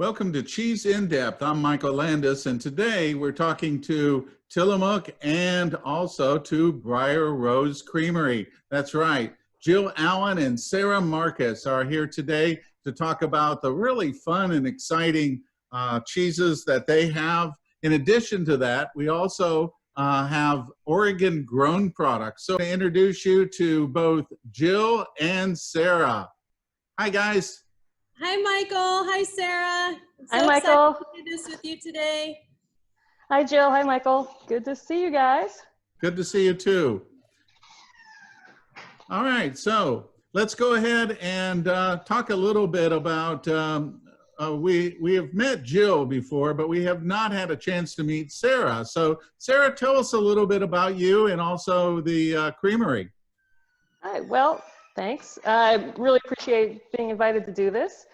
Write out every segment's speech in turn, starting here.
Welcome to Cheese in Depth. I'm Michael Landis, and today we're talking to Tillamook and also to Briar Rose Creamery. That's right. Jill Allen and Sarah Marcus are here today to talk about the really fun and exciting cheeses that they have. In addition to that, we also have Oregon grown products. So to introduce you to both Jill and Sarah. Hi, guys. Hi, Michael. Hi, Sarah. Hi, Michael. To do this with you today. Hi, Jill. Hi, Michael. Good to see you guys. Good to see you too. All right, so let's go ahead and talk a little bit about, we have met Jill before, but we have not had a chance to meet Sarah. So Sarah, tell us a little bit about you and also the creamery. All right, well, thanks. I really appreciate being invited to do this.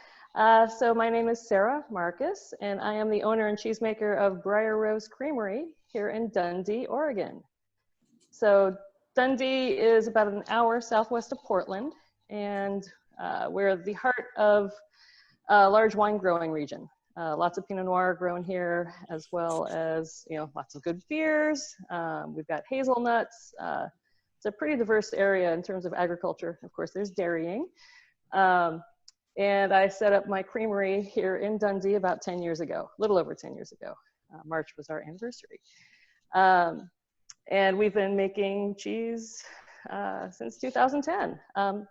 So my name is Sarah Marcus, and I am the owner and cheesemaker of Briar Rose Creamery here in Dundee, Oregon. So Dundee is about an hour southwest of Portland, and we're the heart of a large wine growing region. Lots of Pinot Noir grown here, as well as lots of good beers. We've got hazelnuts. It's a pretty diverse area in terms of agriculture. Of course, there's dairying. And I set up my creamery here in Dundee about 10 years ago, a little over 10 years ago. March was our anniversary. And we've been making cheese since 2010.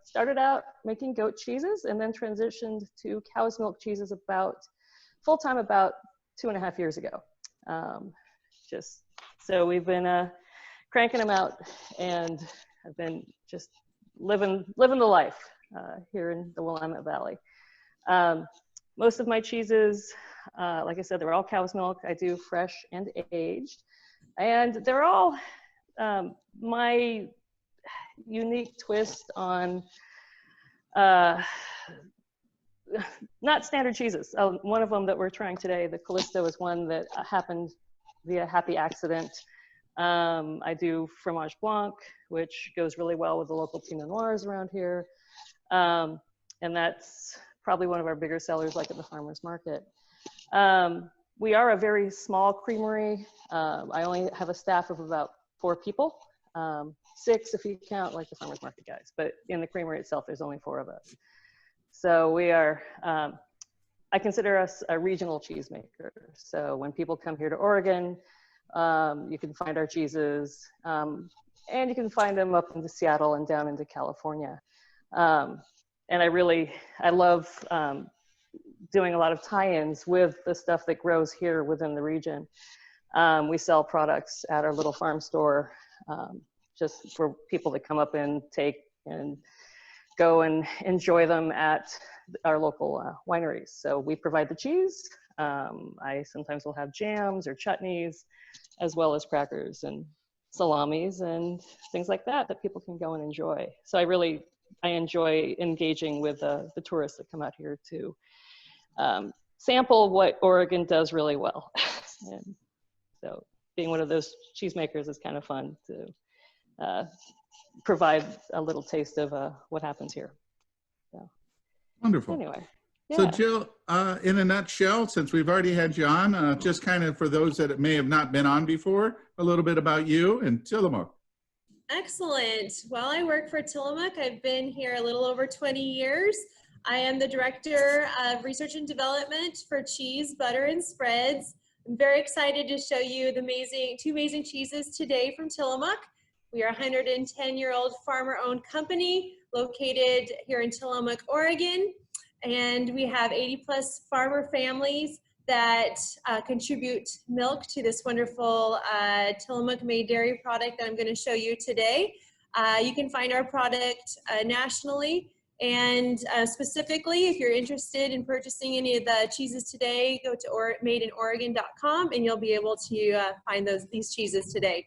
Started out making goat cheeses and then transitioned to cow's milk cheeses full-time about 2.5 years ago. So we've been cranking them out, and I've been just living the life here in the Willamette Valley. Most of my cheeses, like I said, they're all cow's milk. I do fresh and aged, and they're all my unique twist on not standard cheeses. One of them that we're trying today, the Callisto, is one that happened via happy accident. I do fromage blanc, which goes really well with the local Pinot Noirs around here. And that's probably one of our bigger sellers, like at the farmer's market. We are a very small creamery. I only have a staff of about 4 people, 6 if you count like the farmer's market guys, but in the creamery itself, there's only 4 of us. So we are, I consider us a regional cheesemaker. So when people come here to Oregon, you can find our cheeses, and you can find them up into Seattle and down into California. And I love doing a lot of tie-ins with the stuff that grows here within the region. We sell products at our little farm store, just for people to come up and take and go and enjoy them at our local wineries. So we provide the cheese. I sometimes will have jams or chutneys, as well as crackers and salamis and things like that people can go and enjoy. So I enjoy engaging with the tourists that come out here to sample what Oregon does really well. And so being one of those cheesemakers is kind of fun to provide a little taste of what happens here. So, wonderful. Anyway. Yeah. So Jill, in a nutshell, since we've already had you on, just kind of for those that may have not been on before, a little bit about you and Tillamook. Excellent. Well, I work for Tillamook. I've been here a little over 20 years. I am the Director of Research and Development for Cheese, Butter, and Spreads. I'm very excited to show you the 2 amazing cheeses today from Tillamook. We are a 110-year-old farmer-owned company located here in Tillamook, Oregon. And we have 80+ farmer families that contribute milk to this wonderful Tillamook made dairy product that I'm going to show you today. You can find our product nationally, and specifically if you're interested in purchasing any of the cheeses today, go to madeinoregon.com and you'll be able to find these cheeses today.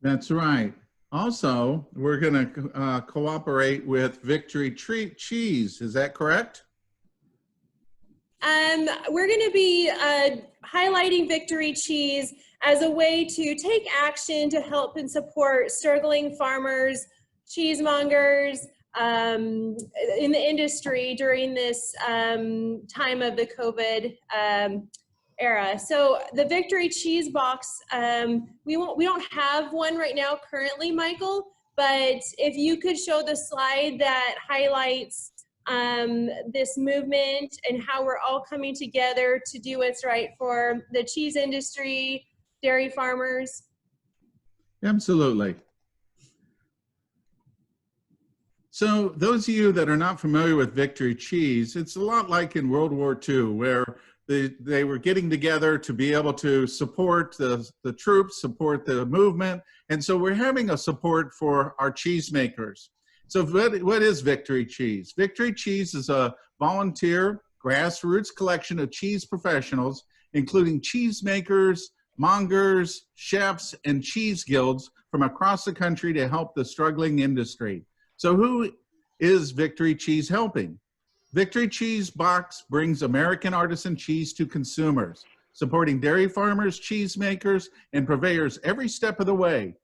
That's right. Also, we're going to cooperate with Victory Treat Cheese. Is that correct? We're going to be highlighting Victory Cheese as a way to take action to help and support struggling farmers, cheesemongers, in the industry during this time of the COVID era. So the Victory cheese box, we don't have one right now currently, Michael, but if you could show the slide that highlights this movement and how we're all coming together to do what's right for the cheese industry, dairy farmers. Absolutely. So those of you that are not familiar with Victory Cheese, it's a lot like in World War II, where they were getting together to be able to support the troops, support the movement. And so we're having a support for our cheesemakers. So what is Victory Cheese? Victory Cheese is a volunteer grassroots collection of cheese professionals, including cheesemakers, mongers, chefs, and cheese guilds from across the country to help the struggling industry. So who is Victory Cheese helping? Victory Cheese Box brings American artisan cheese to consumers, supporting dairy farmers, cheesemakers, and purveyors every step of the way.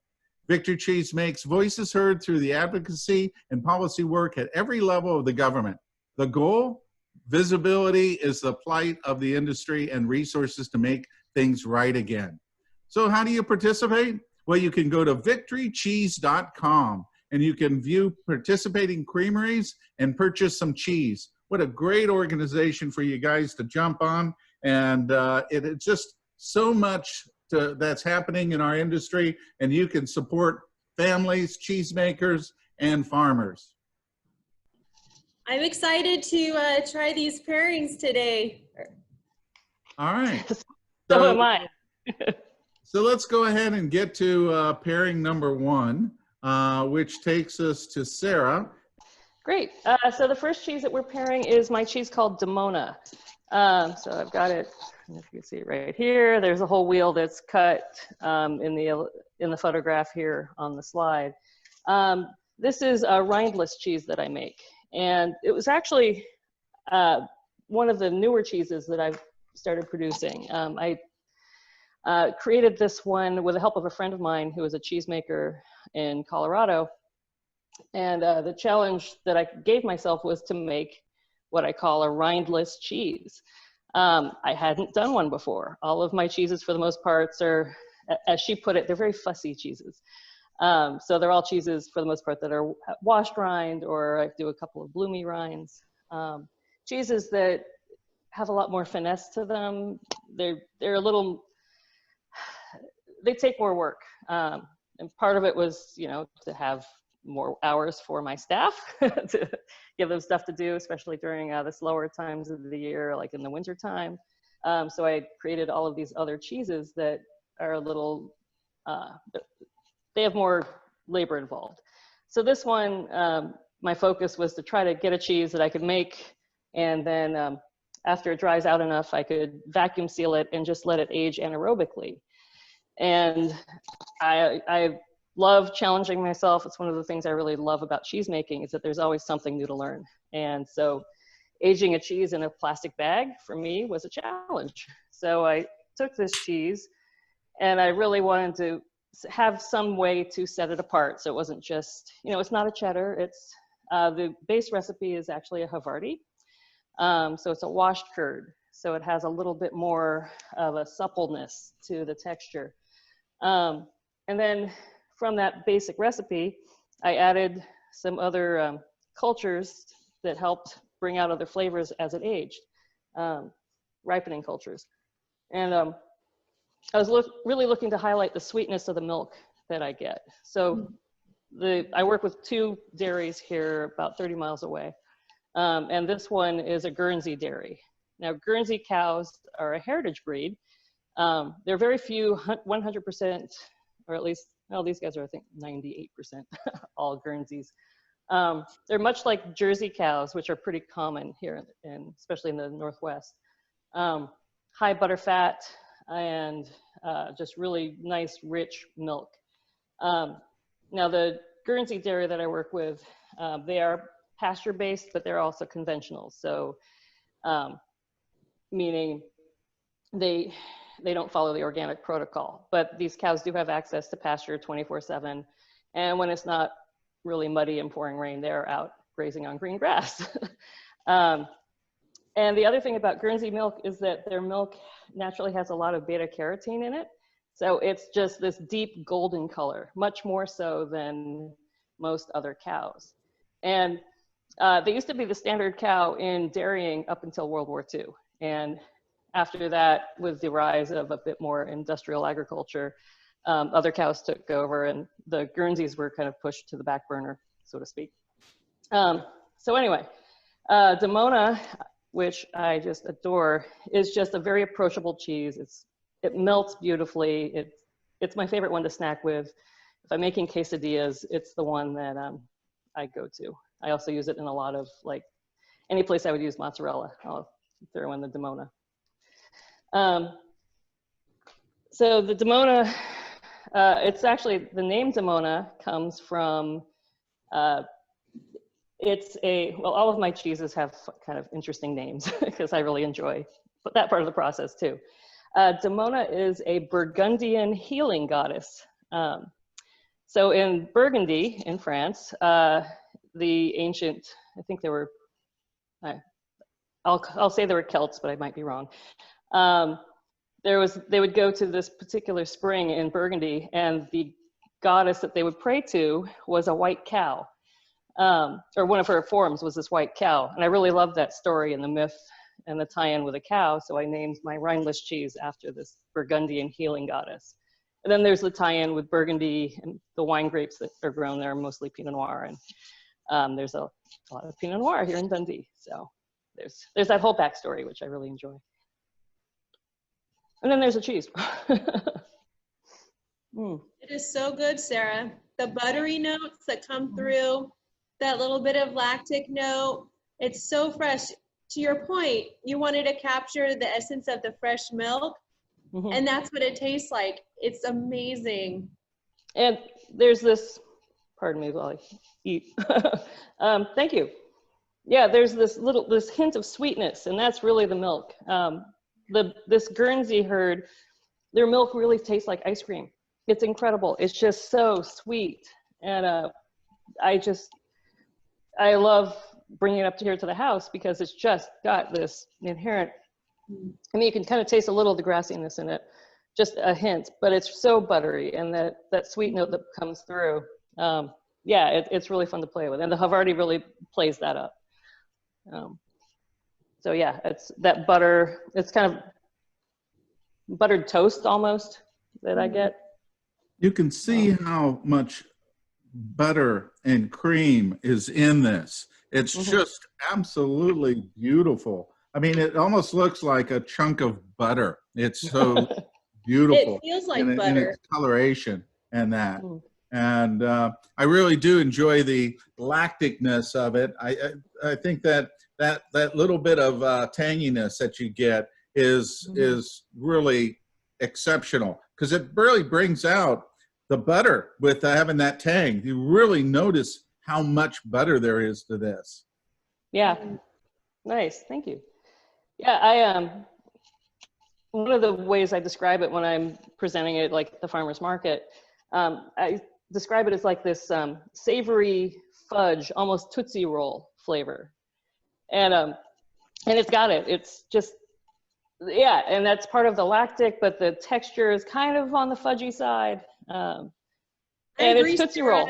Victory Cheese makes voices heard through the advocacy and policy work at every level of the government. The goal? Visibility is the plight of the industry and resources to make things right again. So how do you participate? Well, you can go to victorycheese.com and you can view participating creameries and purchase some cheese. What a great organization for you guys to jump on. And it's just so much that's happening in our industry, and you can support families, cheesemakers, and farmers. I'm excited to try these pairings today. All right. So am I. So let's go ahead and get to pairing number one, which takes us to Sarah. Great. So the first cheese that we're pairing is my cheese called Damona. So I've got it, if you can see it right here. There's a whole wheel that's cut in the photograph here on the slide. This is a rindless cheese that I make. And it was actually one of the newer cheeses that I've started producing. I created this one with the help of a friend of mine who is a cheesemaker in Colorado. And the challenge that I gave myself was to make what I call a rindless cheese. I hadn't done one before. All of my cheeses, for the most part, are, as she put it, they're very fussy cheeses. So they're all cheeses, for the most part, that are washed rind, or I do a couple of bloomy rinds. Cheeses that have a lot more finesse to them. They're a little, they take more work. And part of it was, you know, to have more hours for my staff to give them stuff to do, especially during the slower times of the year, like in the winter time. So I created all of these other cheeses that are a little, they have more labor involved. So this one, my focus was to try to get a cheese that I could make, and then after it dries out enough, I could vacuum seal it and just let it age anaerobically. And I love challenging myself. It's one of the things I really love about cheese making, is that there's always something new to learn. And so aging a cheese in a plastic bag for me was a challenge. So I took this cheese and I really wanted to have some way to set it apart. So it wasn't just, you know, it's not a cheddar. It's the base recipe is actually a Havarti. So it's a washed curd. So it has a little bit more of a suppleness to the texture. And then from that basic recipe, I added some other cultures that helped bring out other flavors as it aged, ripening cultures. And I was really looking to highlight the sweetness of the milk that I get. So I work with two dairies here about 30 miles away. And this one is a Guernsey dairy. Now, Guernsey cows are a heritage breed. There are very few 100%, or at least, well, these guys are, I think, 98% all Guernseys. They're much like Jersey cows, which are pretty common here, especially in the Northwest. High butter fat and just really nice, rich milk. Now, the Guernsey dairy that I work with, they are pasture-based, but they're also conventional. So, meaning they don't follow the organic protocol, but these cows do have access to pasture 24/7. And when it's not really muddy and pouring rain, they're out grazing on green grass. And the other thing about Guernsey milk is that their milk naturally has a lot of beta carotene in it. So it's just this deep golden color, much more so than most other cows. And they used to be the standard cow in dairying up until World War II. And after that, with the rise of a bit more industrial agriculture, other cows took over and the Guernseys were kind of pushed to the back burner, so to speak. So anyway, Damona, which I just adore, is just a very approachable cheese. It melts beautifully. It's my favorite one to snack with. If I'm making quesadillas, it's the one that I go to. I also use it in a lot of, like, any place I would use mozzarella, I'll throw in the Damona. So the Damona, it's actually, the name Damona comes from, well, all of my cheeses have kind of interesting names because I really enjoy that part of the process too. Damona is a Burgundian healing goddess. So in Burgundy, in France, the ancient, I think there were, I'll say there were Celts, but I might be wrong. They would go to this particular spring in Burgundy, and the goddess that they would pray to was a white cow. Or one of her forms was this white cow. And I really loved that story and the myth and the tie-in with a cow. So I named my rineless cheese after this Burgundian healing goddess. And then there's the tie-in with Burgundy and the wine grapes that are grown there, mostly Pinot Noir. And there's a lot of Pinot Noir here in Dundee. So there's that whole backstory, which I really enjoy. And then there's the cheese. It is so good, Sarah. The buttery notes that come through, that little bit of lactic note, it's so fresh. To your point, you wanted to capture the essence of the fresh milk, and that's what it tastes like. It's amazing. And there's this, pardon me while I eat. Thank you. Yeah, there's this hint of sweetness, and that's really the milk. This Guernsey herd, their milk really tastes like ice cream. It's incredible. It's just so sweet. And I love bringing it up to here to the house because it's just got this inherent, I mean, you can kind of taste a little of the grassiness in it, just a hint, but it's so buttery, and that sweet note that comes through. Yeah, it's really fun to play with. And the Havarti really plays that up. So yeah, it's that butter, it's kind of buttered toast almost that I get. You can see how much butter and cream is in this. It's just absolutely beautiful. I mean, it almost looks like a chunk of butter. It's so beautiful. It feels like in butter. its coloration and that. And I really do enjoy the lacticness of it. I think that little bit of tanginess that you get is really exceptional because it really brings out the butter with having that tang. You really notice how much butter there is to this. Yeah, nice, thank you. Yeah, one of the ways I describe it when I'm presenting it like at the farmer's market, I describe it as like this savory fudge, almost Tootsie Roll flavor. And it's got it, it's just, yeah, and that's part of the lactic, but the texture is kind of on the fudgy side. And it's Tootsie Roll.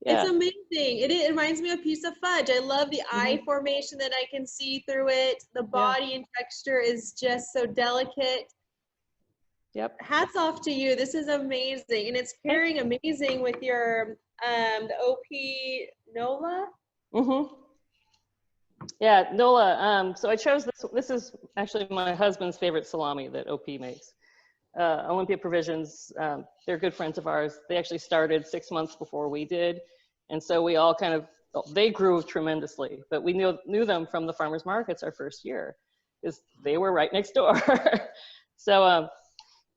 Yeah. It's amazing. It reminds me of a piece of fudge. I love the eye formation that I can see through it. The body and texture is just so delicate. Yep. Hats off to you. This is amazing. And it's pairing amazing with your the OP Nola. Yeah, Nola. So I chose this. This is actually my husband's favorite salami that OP makes. Olympia Provisions, they're good friends of ours. They actually started 6 months before we did. And so we all kind of, they grew tremendously, but we knew them from the farmers markets our first year because they were right next door. So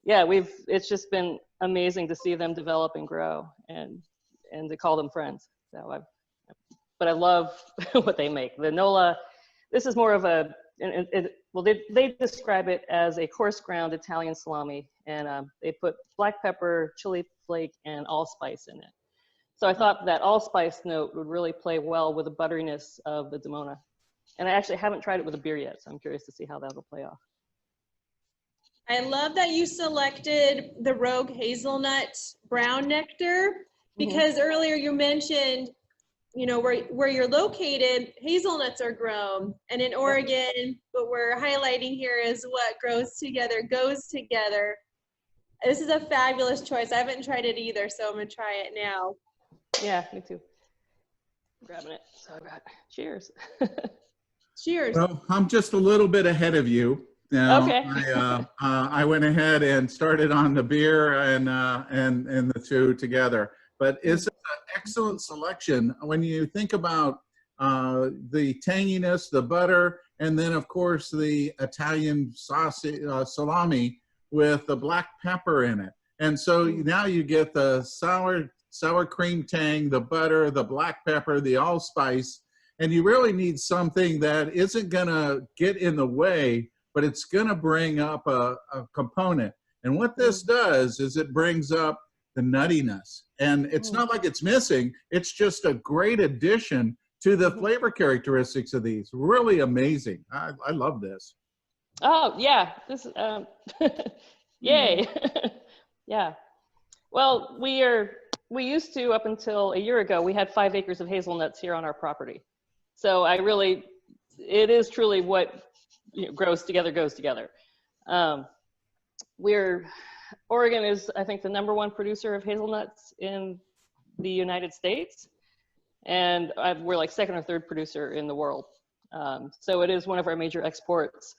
yeah, it's just been amazing to see them develop and grow and to call them friends. So but I love what they make. The Nola, this is more of a, well, they describe it as a coarse ground Italian salami, and they put black pepper, chili flake, and allspice in it. So I thought that allspice note would really play well with the butteriness of the Damona. And I actually haven't tried it with a beer yet, so I'm curious to see how that'll play off. I love that you selected the Rogue Hazelnut Brown Nectar, because earlier you mentioned, you know, where you're located, hazelnuts are grown. And in Oregon, what we're highlighting here is what grows together, goes together. This is a fabulous choice. I haven't tried it either, so I'm gonna try it now. Yeah, me too. Grabbing it. So I got cheers. Cheers. Well, I'm just a little bit ahead of you. Now, Okay. I went ahead and started on the beer and the two together. But it's an excellent selection when you think about the tanginess, the butter, and then of course the Italian sausage salami with the black pepper in it. And so now you get the sour cream tang, the butter, the black pepper, the allspice, and you really need something that isn't gonna get in the way, but it's gonna bring up a component. And what this does is it brings up the nuttiness. And it's not like it's missing, it's just a great addition to the flavor characteristics of these. Really amazing. I love this. Oh, yeah. This yay. Yeah. Well, we used to, up until a year ago, we had 5 acres of hazelnuts here on our property. So it is truly what grows together, goes together. Oregon is, I think, the #1 producer of hazelnuts in the United States. And we're like 2nd or 3rd producer in the world. So it is one of our major exports.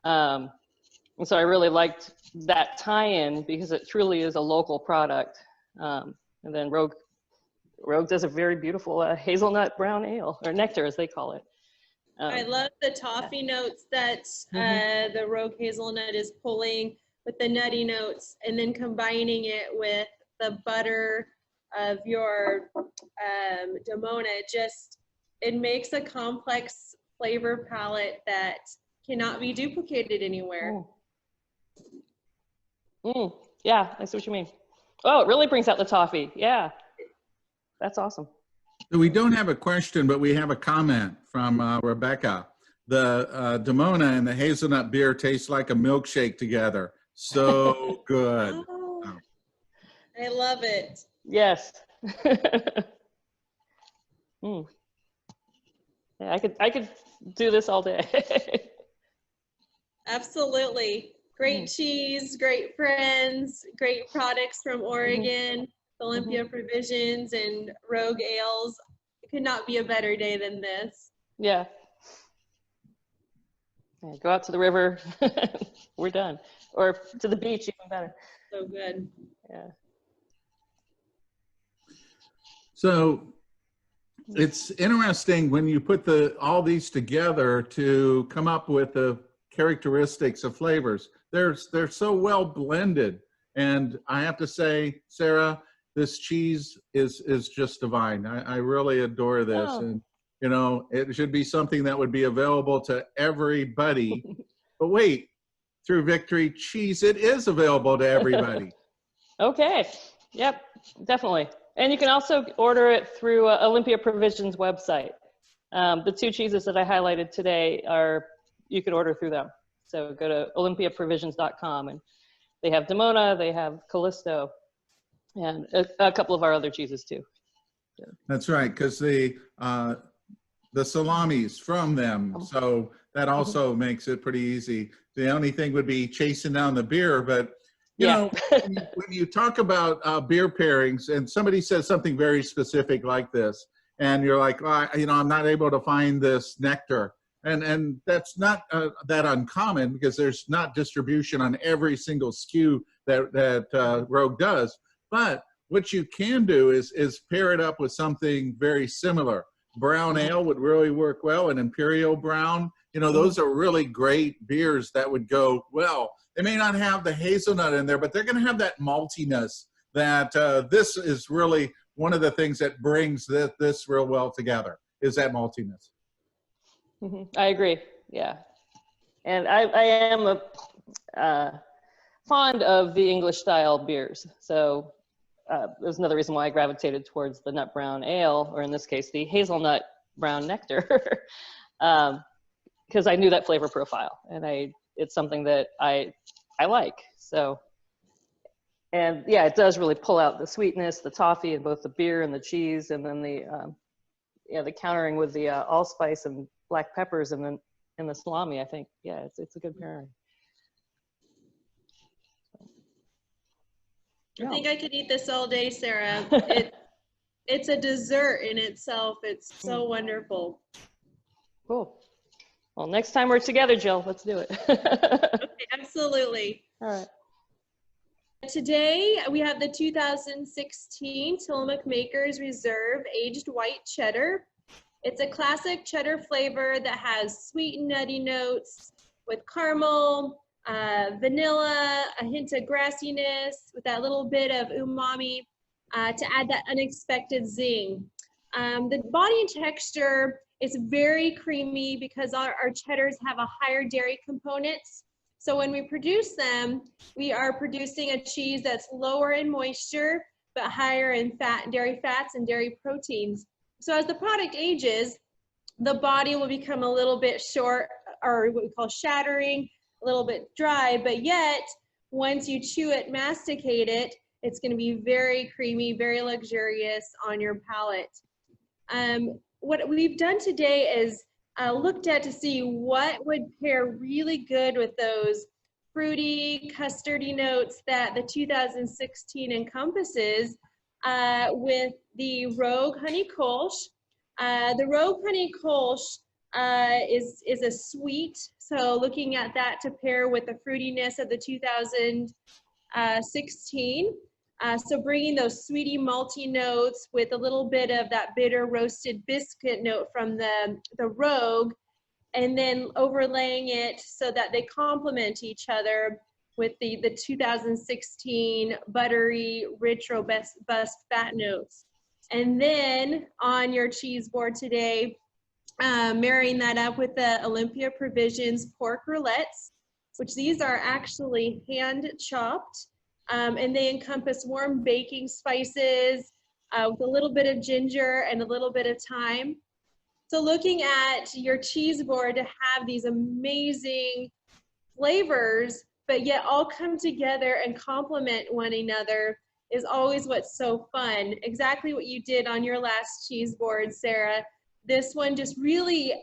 And so I really liked that tie-in because it truly is a local product. And then Rogue does a very beautiful hazelnut brown ale, or nectar as they call it. I love the toffee notes that the Rogue Hazelnut is pulling with the nutty notes, and then combining it with the butter of your Damona. It makes a complex flavor palette that cannot be duplicated anywhere. Yeah, I see what you mean. Oh, it really brings out the toffee. Yeah, that's awesome. We don't have a question, but we have a comment from Rebecca. The Damona and the hazelnut beer taste like a milkshake together. So good. Oh, I love it. Yes. Yeah, I could do this all day. Absolutely. Great cheese, great friends, great products from Oregon, Olympia Provisions and Rogue Ales. It could not be a better day than this. Yeah. Go out to the river. We're done. Or to the beach, even better. So good. Yeah. So it's interesting when you put all these together to come up with the characteristics of flavors. They're so well blended. And I have to say, Sarah, this cheese is just divine. I really adore this. Oh. And, you know, it should be something that would be available to everybody. But wait, through Victory Cheese, it is available to everybody. Okay. Yep, definitely. And you can also order it through Olympia Provisions website. The 2 cheeses that I highlighted today you can order through them. So go to olympiaprovisions.com, and they have Damona, they have Callisto, and a couple of our other cheeses too. So. That's right, because the salamis from them, so that also makes it pretty easy. The only thing would be chasing down the beer, but you know, when you talk about beer pairings and somebody says something very specific like this, and you're like, oh, you know, I'm not able to find this nectar. And that's not that uncommon because there's not distribution on every single SKU that Rogue does. But what you can do is pair it up with something very similar. Brown ale would really work well, an Imperial Brown. You know, those are really great beers that would go well. They may not have the hazelnut in there, but they're going to have that maltiness that this is really one of the things that brings this real well together, is that maltiness. I agree. Yeah. And I am fond of the English style beers. So there's another reason why I gravitated towards the nut brown ale, or in this case, the hazelnut brown nectar, because I knew that flavor profile, and it's something that I like. So, and yeah, it does really pull out the sweetness, the toffee, and both the beer and the cheese, and then the countering with the allspice and black peppers, and then the salami. I think, yeah, it's a good pairing. I think I could eat this all day, Sarah. It's a dessert in itself. It's so wonderful. Cool. Well, next time we're together, Jill, let's do it. Okay, absolutely. All right. Today we have the 2016 Tillamook Makers Reserve Aged White Cheddar. It's a classic cheddar flavor that has sweet and nutty notes with caramel, vanilla, a hint of grassiness with that little bit of umami to add that unexpected zing. The body and texture is very creamy because our cheddars have a higher dairy component. So when we produce them, we are producing a cheese that's lower in moisture, but higher in dairy fats and dairy proteins. So as the product ages, the body will become a little bit short, or what we call shattering, a little bit dry, but yet once you chew it, masticate it, it's going to be very creamy, very luxurious on your palate. What we've done today is looked at to see what would pair really good with those fruity, custardy notes that the 2016 encompasses with the Rogue Honey Kolsch. The Rogue Honey Kolsch is a sweet, so looking at that to pair with the fruitiness of the 2016. So bringing those sweety malty notes with a little bit of that bitter roasted biscuit note from the Rogue, and then overlaying it so that they complement each other with the 2016 buttery, rich, robust fat notes. And then on your cheese board today, marrying that up with the Olympia Provisions pork rillettes, which these are actually hand chopped, and they encompass warm baking spices with a little bit of ginger and a little bit of thyme. So looking at your cheese board to have these amazing flavors, but yet all come together and complement one another is always what's so fun. Exactly what you did on your last cheese board, Sarah. This one just really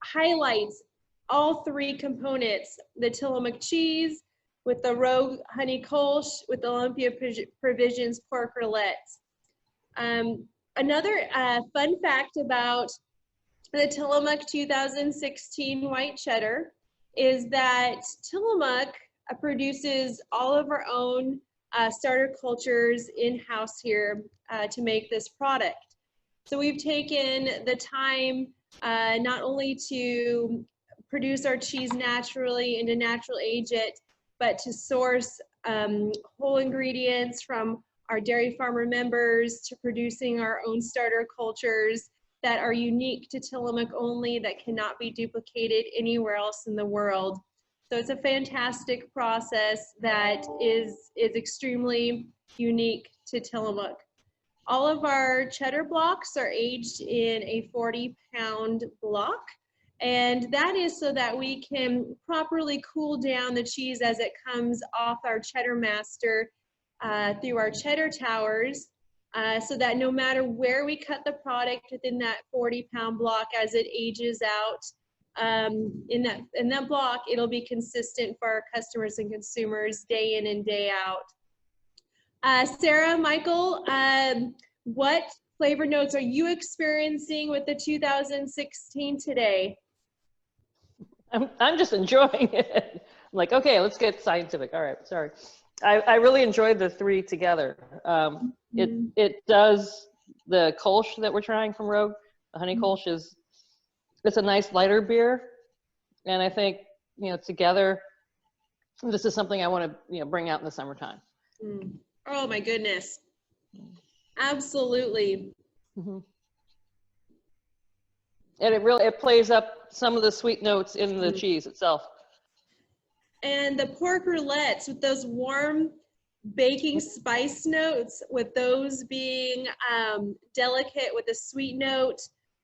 highlights all three components, the Tillamook cheese with the Rogue Honey Kolsch with the Olympia Provisions pork rillettes. Another fun fact about the Tillamook 2016 white cheddar is that Tillamook produces all of our own starter cultures in-house here to make this product. So we've taken the time not only to produce our cheese naturally and to natural age it, but to source whole ingredients from our dairy farmer members to producing our own starter cultures that are unique to Tillamook only, that cannot be duplicated anywhere else in the world. So it's a fantastic process that is extremely unique to Tillamook. All of our cheddar blocks are aged in a 40-pound block, and that is so that we can properly cool down the cheese as it comes off our cheddar master through our cheddar towers, so that no matter where we cut the product within that 40-pound block as it ages out, in that block, it'll be consistent for our customers and consumers day in and day out. Sarah, Michael, what flavor notes are you experiencing with the 2016 today? I'm just enjoying it. I'm like, okay, let's get scientific. All right, sorry. I really enjoyed the three together. It does the Kolsch that we're trying from Rogue. The Honey Kolsch it's a nice lighter beer, and I think together, this is something I want to bring out in the summertime. Oh my goodness, absolutely. Mm-hmm. And it plays up some of the sweet notes in the cheese itself. And the pork rillettes with those warm baking spice notes, with those being delicate with a sweet note,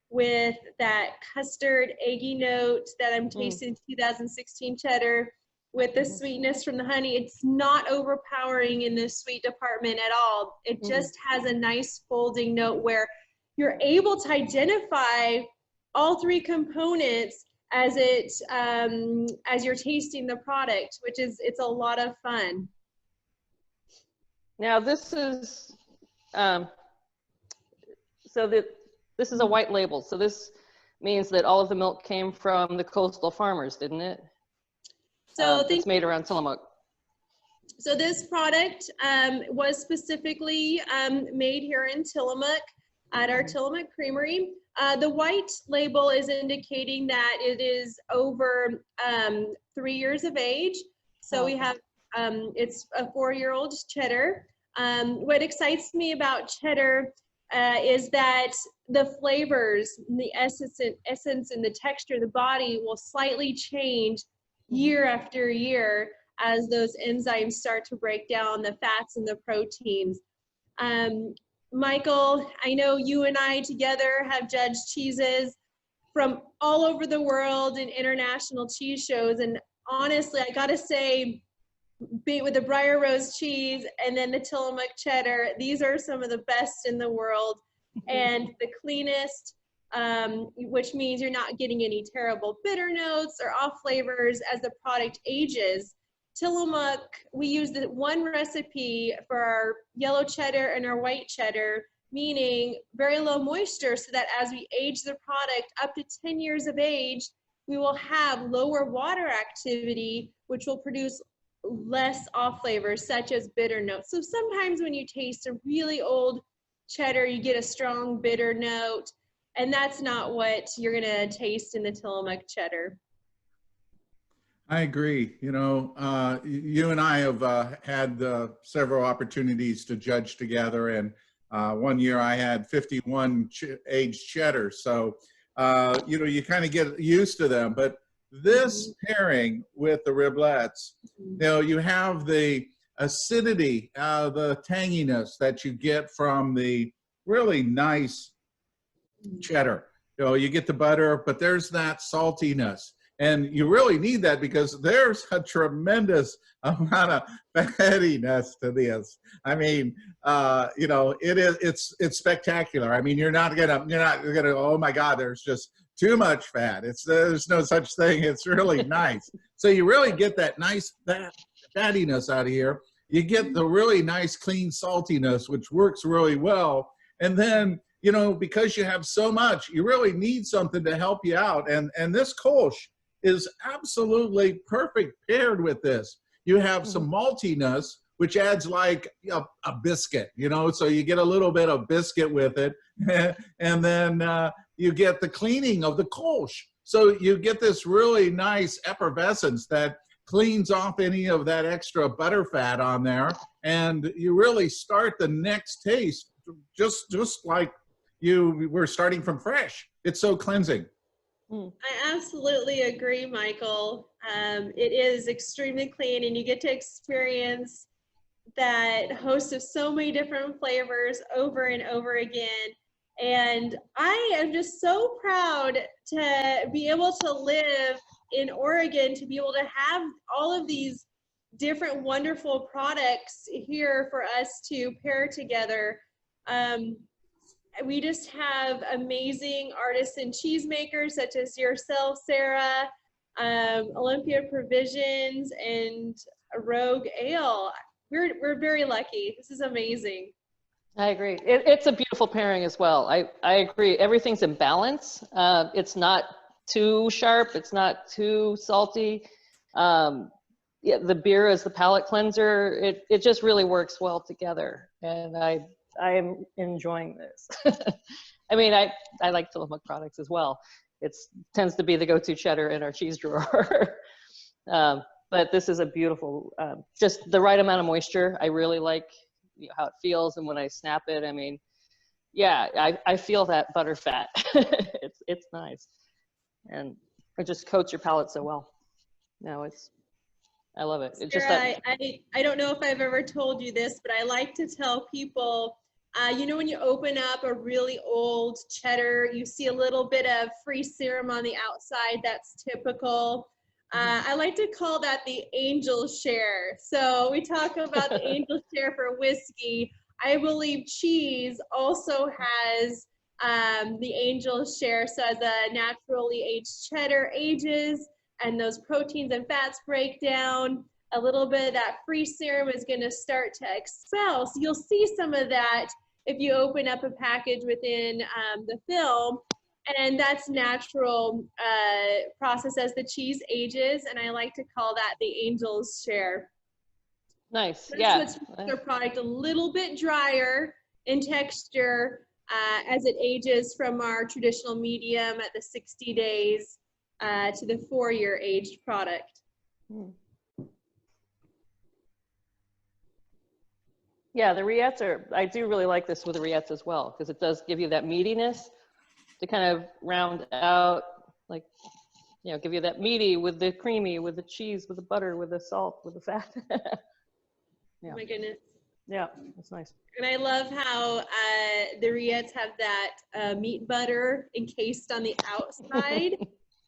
with that custard eggy note that I'm tasting 2016 cheddar, with the sweetness from the honey. It's not overpowering in the sweet department at all. It just has a nice folding note where you're able to identify all three components as you're tasting the product, which is, it's a lot of fun. Now this is, this is a white label. So this means that all of the milk came from the coastal farmers, didn't it? So it's made around Tillamook. So this product was specifically made here in Tillamook at our Tillamook Creamery. The white label is indicating that it is over 3 years of age. So we have, it's a 4-year-old cheddar. What excites me about cheddar is that the flavors, the essence and the texture, the body will slightly change year after year as those enzymes start to break down the fats and the proteins. Michael, I know you and I together have judged cheeses from all over the world in international cheese shows, and honestly, I gotta say, with the Briar Rose cheese and then the Tillamook cheddar, these are some of the best in the world and the cleanest, which means you're not getting any terrible bitter notes or off flavors as the product ages. Tillamook, we use the one recipe for our yellow cheddar and our white cheddar, meaning very low moisture, so that as we age the product up to 10 years of age, we will have lower water activity, which will produce less off flavors such as bitter notes. So sometimes when you taste a really old cheddar, you get a strong bitter note, and that's not what you're gonna taste in the Tillamook cheddar. I agree. You know, you and I have had several opportunities to judge together, and one year I had 51 aged cheddar. So, you know, you kind of get used to them. But this pairing with the riblettes, you know, you have the acidity, the tanginess that you get from the really nice cheddar. You know, you get the butter, but there's that saltiness. And you really need that because there's a tremendous amount of fattiness to this. I mean, you know, it's spectacular. I mean, you're not gonna, oh my God, there's just too much fat. There's no such thing. It's really nice. So you really get that nice fattiness out of here. You get the really nice clean saltiness, which works really well. And then, you know, because you have so much, you really need something to help you out. And this Kolsch is absolutely perfect paired with this. You have some maltiness, which adds like a biscuit, you know, so you get a little bit of biscuit with it. And then you get the cleaning of the Kolsch. So you get this really nice effervescence that cleans off any of that extra butter fat on there. And you really start the next taste just like you were starting from fresh. It's so cleansing. I absolutely agree, Michael. It is extremely clean, and you get to experience that host of so many different flavors over and over again. And I am just so proud to be able to live in Oregon, to be able to have all of these different wonderful products here for us to pair together. We just have amazing artisan cheesemakers such as yourself, Sarah, Olympia Provisions, and Rogue Ale. We're very lucky. This is amazing. I agree. It's a beautiful pairing as well. I agree. Everything's in balance. It's not too sharp. It's not too salty. Yeah, the beer is the palate cleanser. It just really works well together. And I am enjoying this. I mean, I like Tillamook products as well. It tends to be the go-to cheddar in our cheese drawer. But this is a beautiful, just the right amount of moisture. I really like how it feels, and when I snap it, I mean, yeah, I feel that butter fat. It's nice, and it just coats your palate so well. No, I love it. It's just Sarah, that. I don't know if I've ever told you this, but I like to tell people, you know, when you open up a really old cheddar, you see a little bit of free serum on the outside. That's typical. I like to call that the angel share. So we talk about the angel share for whiskey. I believe cheese also has the angel share. So as a naturally aged cheddar ages and those proteins and fats break down, a little bit of that free serum is going to start to expel. So you'll see some of that if you open up a package within the film. And that's natural process as the cheese ages. And I like to call that the angel's share. Nice. That's Yeah. what's their product a little bit drier in texture as it ages from our traditional medium at the 60 days to the 4-year aged product. Yeah, the Rillettes I do really like this with the Rillettes as well, because it does give you that meatiness to kind of round out, like, you know, give you that meaty with the creamy, with the cheese, with the butter, with the salt, with the fat. Yeah. Oh my goodness. Yeah, that's nice. And I love how the Rillettes have that meat butter encased on the outside.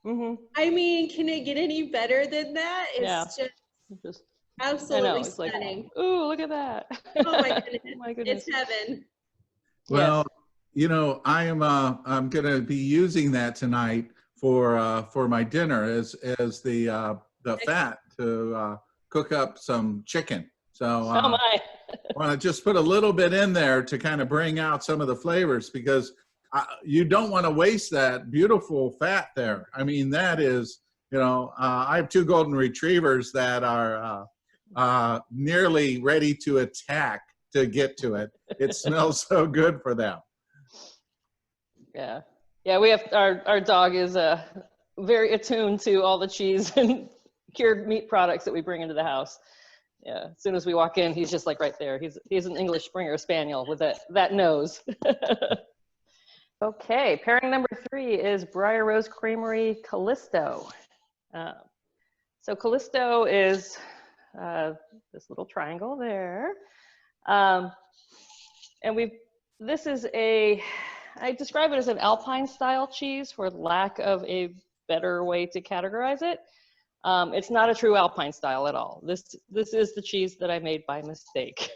I mean, can it get any better than that? It's just absolutely it's stunning. Like, ooh, look at that. Oh my goodness. Oh my goodness. It's heaven. Well, Yes. you know, I'm going to be using that tonight for my dinner as the fat to cook up some chicken. So I want to just put a little bit in there to kind of bring out some of the flavors, because you don't want to waste that beautiful fat there. I mean, that is, you know, I have 2 golden retrievers that are nearly ready to attack to get to it. It smells so good for them. Yeah. Yeah, we have, our dog is very attuned to all the cheese and cured meat products that we bring into the house. Yeah, as soon as we walk in, he's just like right there. He's an English Springer Spaniel with that nose. Okay, pairing number 3 is Briar Rose Creamery Callisto. So Callisto is this little triangle there. And this is I describe it as an Alpine style cheese for lack of a better way to categorize it. It's not a true Alpine style at all. This is the cheese that I made by mistake.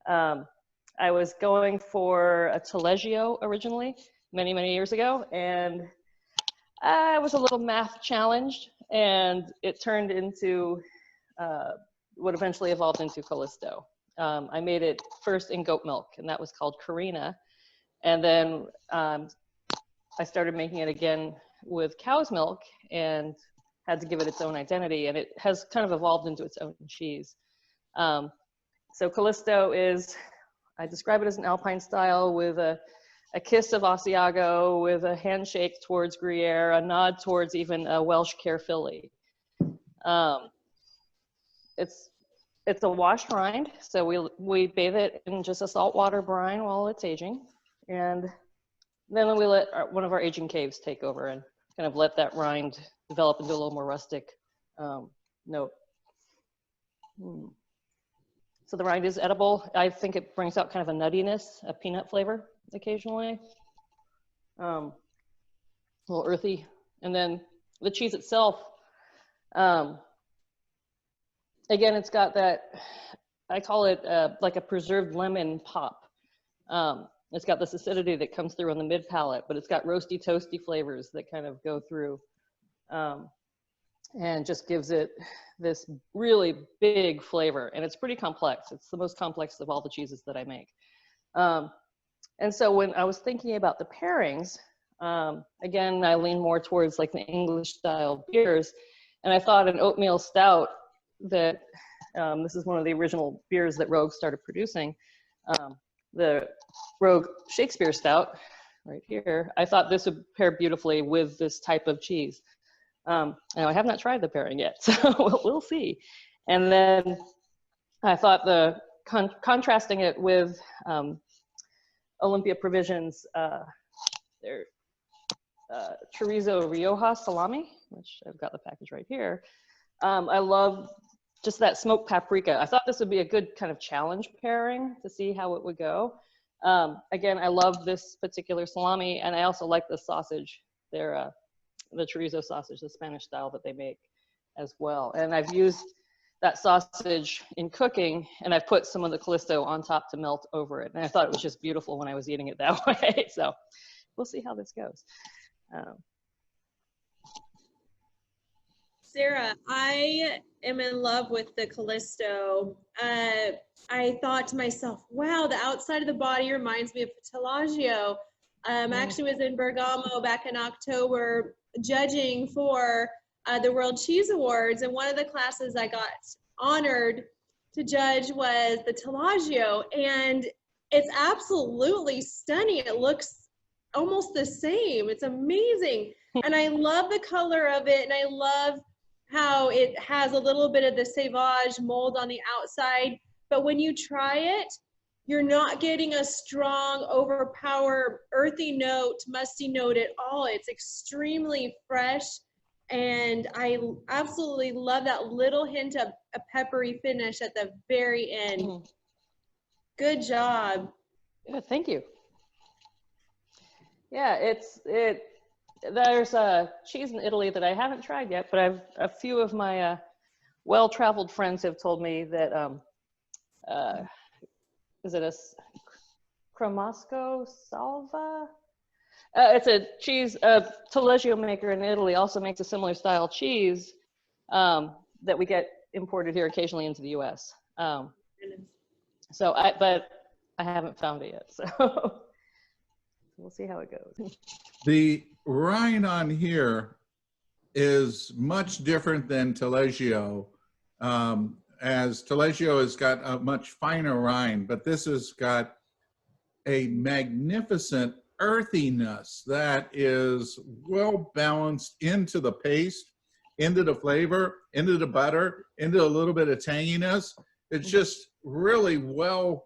I was going for a Taleggio originally, many, many years ago, and I was a little math challenged, and it turned into what eventually evolved into Callisto. I made it first in goat milk, and that was called Carina. And then I started making it again with cow's milk and had to give it its own identity, and it has kind of evolved into its own cheese. So Callisto is, I describe it as an Alpine style with a kiss of Asiago, with a handshake towards Gruyere, a nod towards even a Welsh Caerphilly. It's a washed rind, so we bathe it in just a saltwater brine while it's aging, and then we let one of our aging caves take over and kind of let that rind develop into a little more rustic note. So the rind is edible. I think it brings out kind of a nuttiness, a peanut flavor occasionally. A little earthy. And then the cheese itself, again, it's got that, I call it like a preserved lemon pop. It's got this acidity that comes through on the mid palate, but it's got roasty, toasty flavors that kind of go through and just gives it this really big flavor. And it's pretty complex. It's the most complex of all the cheeses that I make. And so when I was thinking about the pairings, again, I lean more towards like the English style beers. And I thought an oatmeal stout that, this is one of the original beers that Rogue started producing, the Rogue Shakespeare Stout right here. I thought this would pair beautifully with this type of cheese. Now I have not tried the pairing yet, so we'll see. And then I thought the contrasting it with Olympia Provisions, their Chorizo Rioja Salami, which I've got the package right here. I love just that smoked paprika. I thought this would be a good kind of challenge pairing to see how it would go. Again, I love this particular salami, and I also like the sausage. They're the chorizo sausage, the Spanish style that they make as well. And I've used that sausage in cooking, and I've put some of the Callisto on top to melt over it. And I thought it was just beautiful when I was eating it that way. So we'll see how this goes. Sarah, I am in love with the Callisto. I thought to myself, wow, the outside of the body reminds me of Tillagio. I actually was in Bergamo back in October judging for the World Cheese Awards, and one of the classes I got honored to judge was the Tillagio, and it's absolutely stunning. It looks almost the same. It's amazing. And I love the color of it, and I love how it has a little bit of the sauvage mold on the outside, but when you try it, you're not getting a strong, overpower, earthy note, musty note at all. It's extremely fresh, and I absolutely love that little hint of a peppery finish at the very end. Good job. Yeah, thank you. Yeah, there's a cheese in Italy that I haven't tried yet, but a few of my well-traveled friends have told me that, is it a Cremasco Salva? It's a cheese, Tillagio maker in Italy also makes a similar style cheese that we get imported here occasionally into the US. But I haven't found it yet, so we'll see how it goes. The rind on here is much different than Tillagio, as Tillagio has got a much finer rind, but this has got a magnificent earthiness that is well balanced into the paste, into the flavor, into the butter, into a little bit of tanginess. It's just really well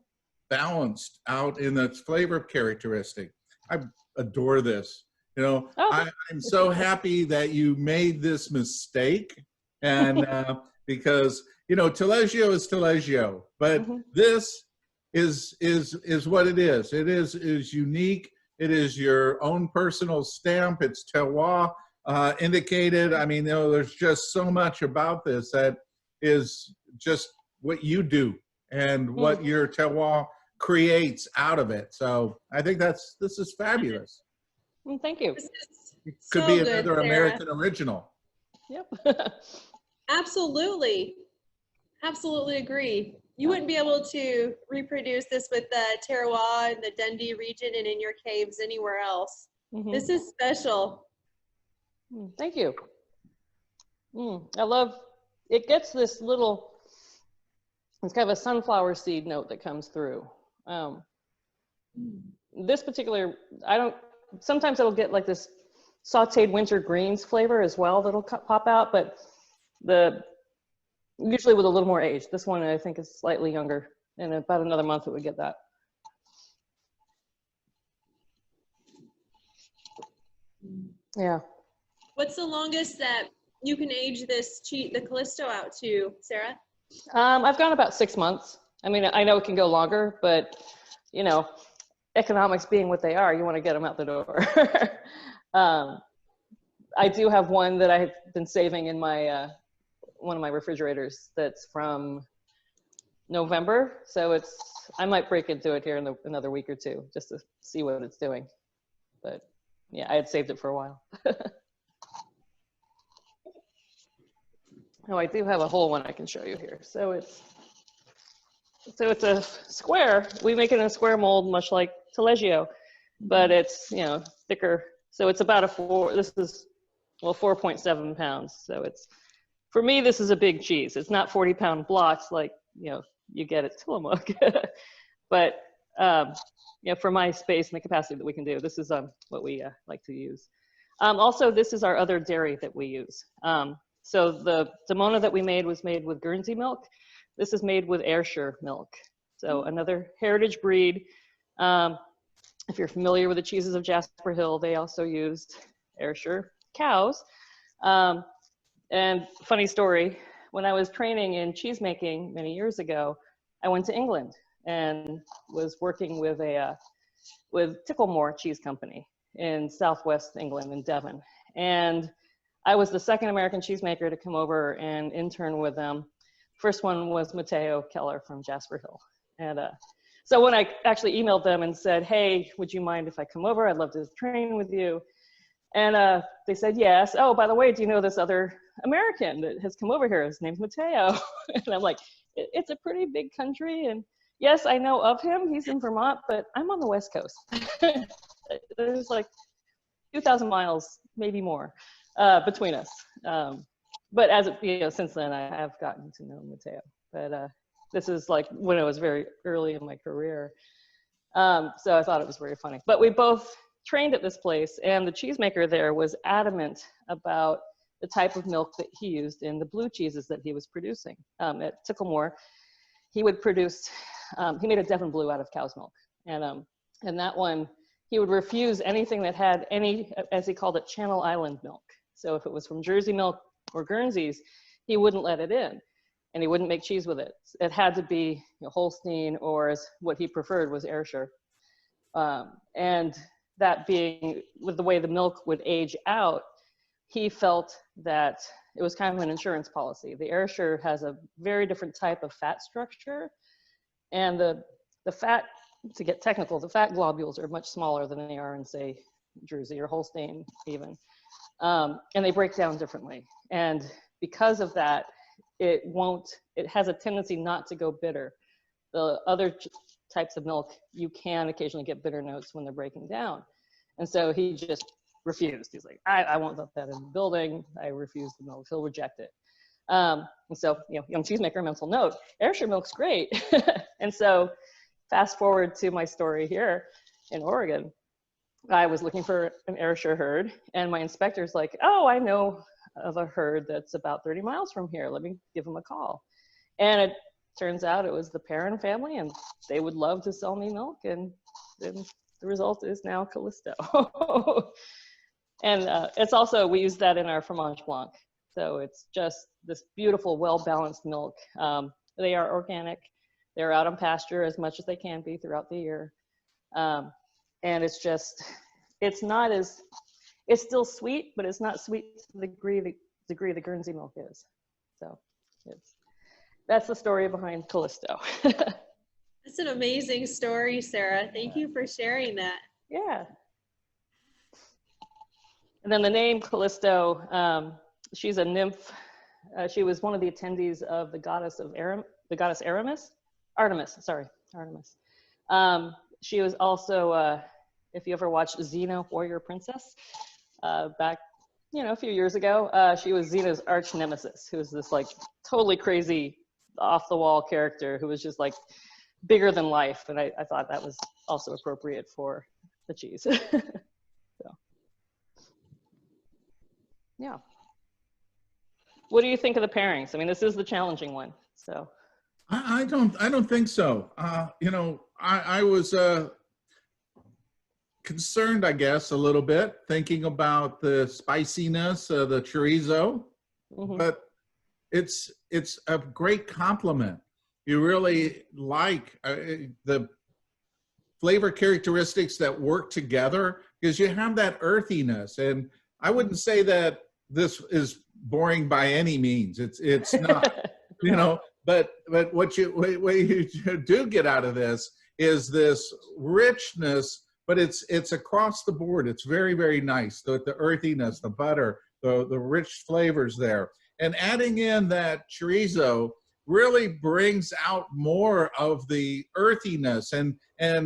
balanced out in its flavor characteristic. I adore this. You know, I'm so happy that you made this mistake, and because you know Tillagio is Tillagio, but this is what it is. It is unique. It is your own personal stamp. It's terroir indicated. I mean, you know, there's just so much about this that is just what you do and what your terroir creates out of it. So I think this is fabulous. Thank you. It could be another American original. Yep. Absolutely. Absolutely agree. You wouldn't be able to reproduce this with the terroir in the Dundee region and in your caves anywhere else. This is special. Thank you. I love, it gets this little, it's kind of a sunflower seed note that comes through. This particular, sometimes it'll get like this sauteed winter greens flavor as well that'll pop out, but usually with a little more age. This one I think is slightly younger. In about another month it would get that. Yeah. What's the longest that you can age the Callisto out to, Sarah? I've gone about 6 months. I mean, I know it can go longer, but you know, economics being what they are, you want to get them out the door. I do have one that I've been saving in my one of my refrigerators that's from November, so I might break into it here in another week or two just to see what it's doing. But yeah, I had saved it for a while. Oh, I do have a whole one I can show you here. So it's a square. We make it in a square mold, much like Tillagio, but it's, you know, thicker. So it's about this is, well, 4.7 pounds. So for me, this is a big cheese. It's not 40-pound blocks like, you know, you get at Tillamook, but you know, for my space and the capacity that we can do, this is what we like to use. Also, this is our other dairy that we use. So the Damona that we made was made with Guernsey milk. This is made with Ayrshire milk. So another heritage breed. If you're familiar with the cheeses of Jasper Hill, they also used Ayrshire cows. And funny story, when I was training in cheese making many years ago, I went to England and was working with with Tillamook Cheese Company in Southwest England in Devon. And I was the second American cheesemaker to come over and intern with them. First one was Matteo Keller from Jasper Hill. And so when I actually emailed them and said, hey, would you mind if I come over? I'd love to train with you. And they said, yes. Oh, by the way, do you know this other American that has come over here? His name's Matteo. And I'm like, it's a pretty big country. And yes, I know of him. He's in Vermont, but I'm on the West Coast. There's like 2,000 miles, maybe more, between us. But as since then, I have gotten to know Matteo. But this is like when I was very early in my career. So I thought it was very funny. But we both trained at this place, and the cheesemaker there was adamant about the type of milk that he used in the blue cheeses that he was producing. At Tillamook, he would produce, he made a Devon Blue out of cow's milk. And that one, he would refuse anything that had any, as he called it, Channel Island milk. So if it was from Jersey milk or Guernseys, he wouldn't let it in, and he wouldn't make cheese with it. It had to be Holstein, or as what he preferred was Ayrshire. And that being with the way the milk would age out, he felt that it was kind of an insurance policy. The Ayrshire has a very different type of fat structure, and the fat, to get technical, the fat globules are much smaller than they are in, say, Jersey or Holstein even. And they break down differently. And because of that, it has a tendency not to go bitter. The other types of milk, you can occasionally get bitter notes when they're breaking down. And so he just refused. He's like, I won't let that in the building. I refuse the milk. He'll reject it. And so, young cheesemaker mental note, Ayrshire milk's great. And so fast forward to my story here in Oregon. I was looking for an Ayrshire herd, and my inspector's like, oh, I know of a herd that's about 30 miles from here. Let me give them a call. And it turns out it was the Perrin family, and they would love to sell me milk, and then the result is now Callisto. And it's also, we use that in our fromage blanc. So it's just this beautiful, well-balanced milk. They are organic. They're out on pasture as much as they can be throughout the year. And it's just, it's still sweet, but it's not sweet to the degree the Guernsey milk is. So that's the story behind Callisto. That's an amazing story, Sarah. Thank you for sharing that. Yeah. And then the name Callisto, she's a nymph. She was one of the attendees of the goddess Artemis. She was also, if you ever watched Xena, Warrior Princess, back, a few years ago, she was Xena's arch nemesis, who was this like totally crazy, off the wall character who was just like bigger than life. And I thought that was also appropriate for the cheese. So, yeah. What do you think of the pairings? I mean, this is the challenging one, so. I don't think so. I was concerned, I guess, a little bit, thinking about the spiciness of the chorizo, but it's a great compliment. You really like the flavor characteristics that work together, because you have that earthiness. And I wouldn't say that this is boring by any means. It's not, but what you do get out of this is this richness, but it's across the board. It's very, very nice. The earthiness, the butter, the rich flavors there. And adding in that chorizo really brings out more of the earthiness, and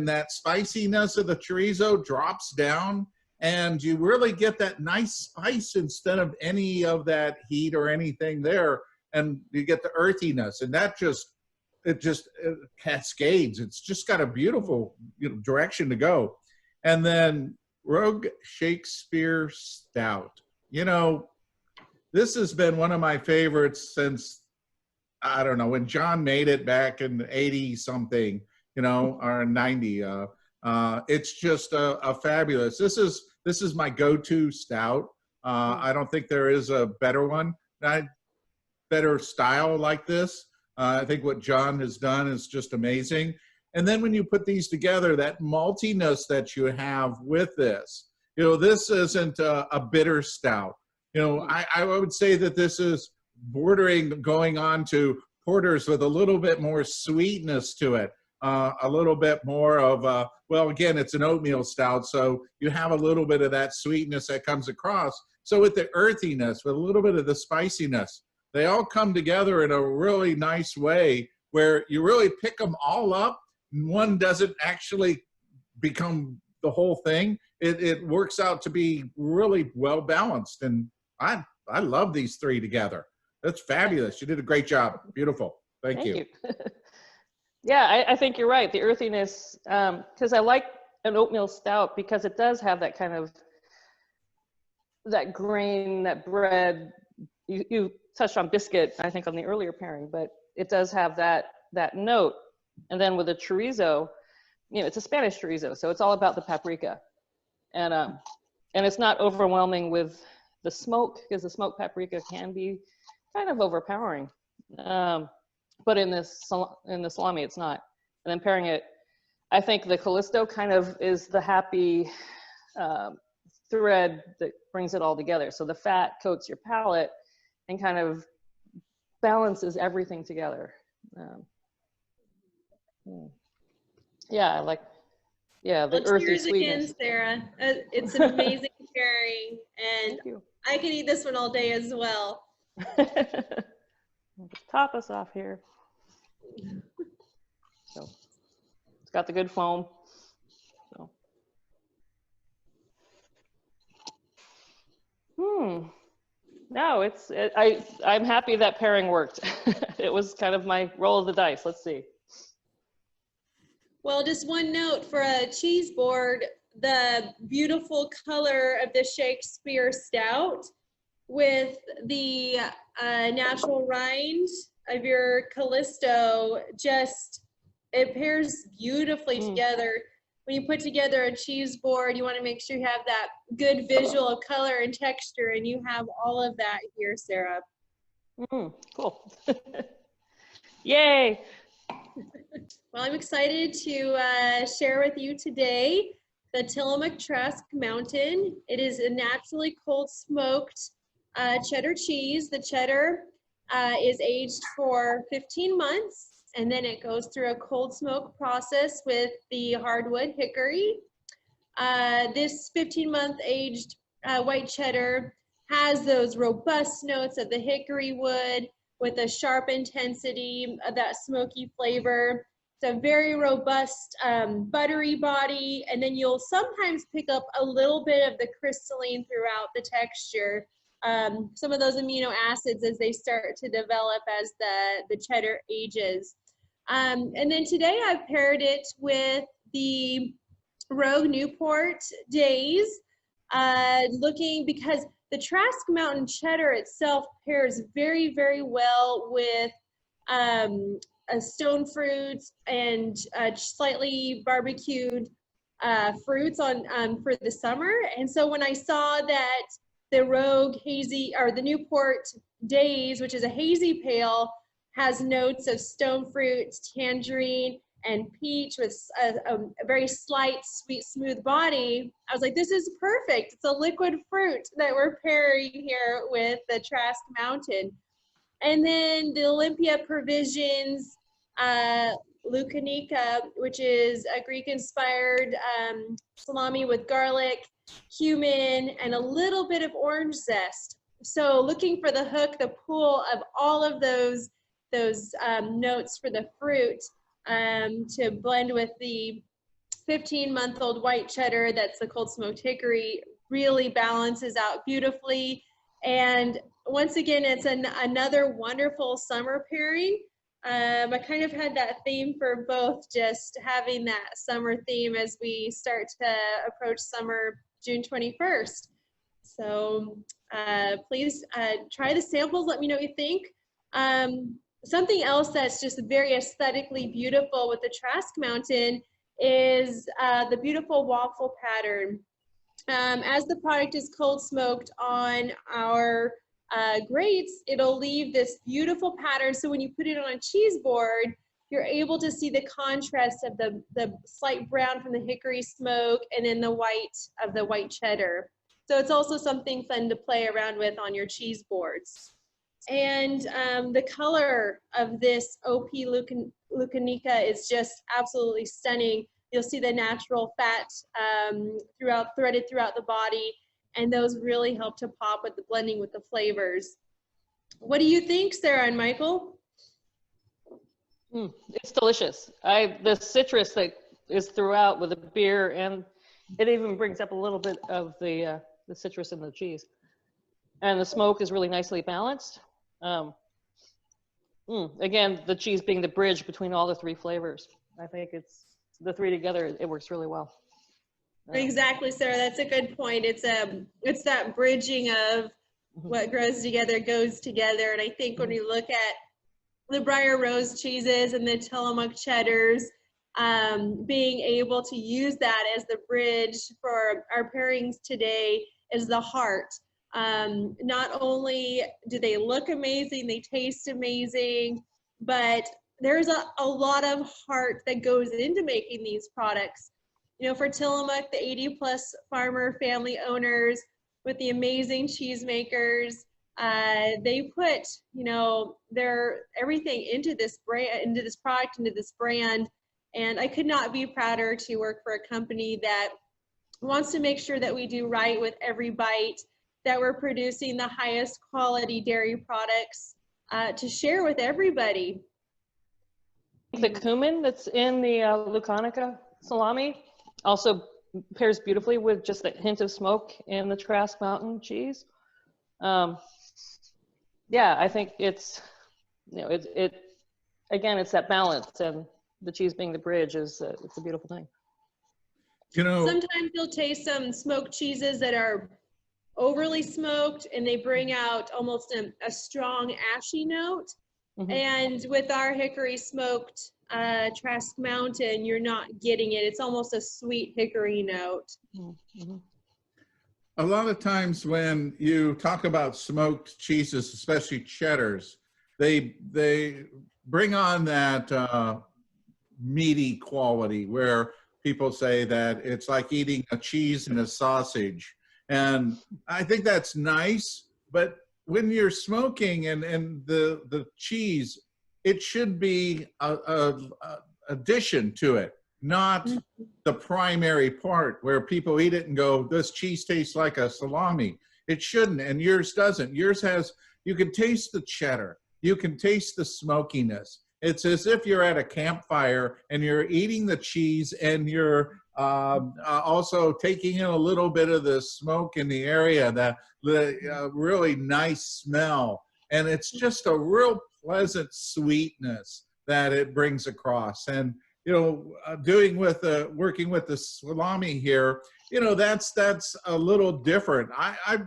that spiciness of the chorizo drops down, and you really get that nice spice instead of any of that heat or anything there, and you get the earthiness, and that it cascades. It's just got a beautiful direction to go. And then Rogue Shakespeare Stout. This has been one of my favorites since, I don't know, when John made it back in 80 something, or 90. It's just a fabulous. This is my go-to stout. I don't think there is a better one. better style like this. I think what John has done is just amazing. And then when you put these together, that maltiness that you have with this, you know, this isn't a bitter stout. You know, I would say that this is bordering, going on to porters with a little bit more sweetness to it, a little bit more of, well, again, it's an oatmeal stout, so you have a little bit of that sweetness that comes across. So with the earthiness, with a little bit of the spiciness, they all come together in a really nice way where you really pick them all up. One doesn't actually become the whole thing. It works out to be really well balanced, and I love these three together. That's fabulous. You did a great job. Beautiful. Thank you. Yeah, I think you're right. The earthiness, because I like an oatmeal stout because it does have that kind of, that grain, that bread. You touched on biscuit, I think, on the earlier pairing, but it does have that note. And then with the chorizo, you know, it's a Spanish chorizo, so it's all about the paprika. And it's not overwhelming with the smoke, because the smoked paprika can be kind of overpowering. But in the salami, it's not. And then pairing it, I think the Callisto kind of is the happy thread that brings it all together. So the fat coats your palate and kind of balances everything together. Yeah, I like, yeah, the earthy cheers sweetness. again, Sarah. It's an amazing pairing, and I could eat this one all day as well. I'll just top us off here. So it's got the good foam. So. No, I'm happy that pairing worked. It was kind of my roll of the dice. Let's see. Well, just one note for a cheese board, the beautiful color of the Shakespeare Stout with the natural rind of your Callisto, just, it pairs beautifully together. When you put together a cheese board, you want to make sure you have that good visual of color and texture, and you have all of that here, Sarah. Cool. Yay. Well, I'm excited to share with you today the Tillamook Trask Mountain. It is a naturally cold smoked cheddar cheese. The cheddar is aged for 15 months, and then it goes through a cold smoke process with the hardwood hickory. This 15-month aged white cheddar has those robust notes of the hickory wood with a sharp intensity of that smoky flavor. It's a very robust buttery body, and then you'll sometimes pick up a little bit of the crystalline throughout the texture. Some of those amino acids as they start to develop as the cheddar ages. And then today I've paired it with the Rogue Newport Daze, because the Trask Mountain cheddar itself pairs very, very well with stone fruits and slightly barbecued fruits for the summer. And so when I saw that the Rogue Hazy, or the Newport Daze, which is a hazy pale, has notes of stone fruit, tangerine, and peach with a very slight, sweet, smooth body, I was like, this is perfect. It's a liquid fruit that we're pairing here with the Trask Mountain. And then the Olympia Provisions Loukanikat, which is a Greek-inspired salami with garlic, cumin, and a little bit of orange zest. So looking for the hook, the pull of all of those notes for the fruit to blend with the 15-month-old white cheddar that's the cold smoked hickory, really balances out beautifully. And once again, it's another wonderful summer pairing. I kind of had that theme for both, just having that summer theme as we start to approach summer, June 21st. So please try the samples, let me know what you think. Something else that's just very aesthetically beautiful with the Trask Mountain is the beautiful waffle pattern. As the product is cold smoked on our grates, it'll leave this beautiful pattern. So when you put it on a cheese board, you're able to see the contrast of the slight brown from the hickory smoke and then the white of the white cheddar. So it's also something fun to play around with on your cheese boards. And the color of this OP Loukanikat is just absolutely stunning. You'll see the natural fat threaded throughout the body, and those really help to pop with the blending with the flavors. What do you think, Sarah and Michael? It's delicious. The citrus that is throughout with the beer, and it even brings up a little bit of the citrus in the cheese. And the smoke is really nicely balanced. Again, the cheese being the bridge between all the three flavors. I think it's the three together, it works really well. Exactly, Sarah, that's a good point. It's that bridging of what grows together goes together. And I think when we look at the Briar Rose cheeses and the Tillamook cheddars, being able to use that as the bridge for our pairings today is the heart. Not only do they look amazing, they taste amazing, but there's a lot of heart that goes into making these products. You know, for Tillamook, the 80+ farmer family owners with the amazing cheesemakers, they put, you know, their everything into this brand, into this product, into this brand. And I could not be prouder to work for a company that wants to make sure that we do right with every bite, that we're producing the highest quality dairy products to share with everybody. The cumin that's in the Loukanikat salami also pairs beautifully with just a hint of smoke in the Trask Mountain cheese. Yeah, I think it's, you know, again, it's that balance, and the cheese being the bridge is it's a beautiful thing. You know, sometimes you'll taste some smoked cheeses that are overly smoked and they bring out almost a strong ashy note. And with our hickory smoked Trask Mountain, you're not getting it. It's almost a sweet hickory note. a lot of times when you talk about smoked cheeses, especially cheddars, they bring on that meaty quality where people say that it's like eating a cheese and a sausage. And I think that's nice, but when you're smoking and the cheese, it should be a addition to it, not the primary part where people eat it and go, this cheese tastes like a salami. It shouldn't, and yours doesn't. Yours has, you can taste the cheddar. You can taste the smokiness. It's as if you're at a campfire and you're eating the cheese and you're also taking in a little bit of the smoke in the area, the really nice smell. And it's just a real pleasant sweetness that it brings across. And, you know, working with the salami here, you know, that's a little different. I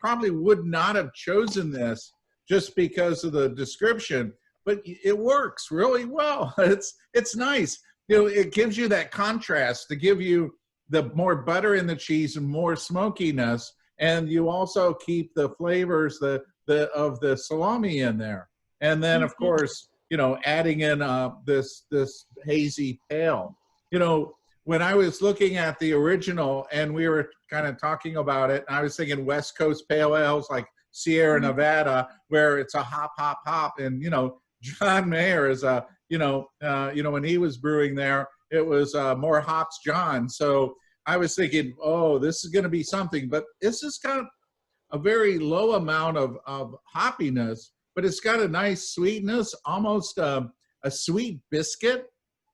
probably would not have chosen this just because of the description, but it works really well. It's nice. You know, it gives you that contrast to give you the more butter in the cheese and more smokiness, and you also keep the flavors of the salami in there. And then, of course, you know, adding in this hazy pale. You know, when I was looking at the original and we were kind of talking about it, I was thinking West Coast pale ales like Sierra Nevada, where it's a hop, hop, hop. And, you know, John Mayer is a, when he was brewing there, it was more hops John. So I was thinking, oh, this is going to be something, but this is kind of a very low amount of hoppiness, but it's got a nice sweetness, almost a sweet biscuit.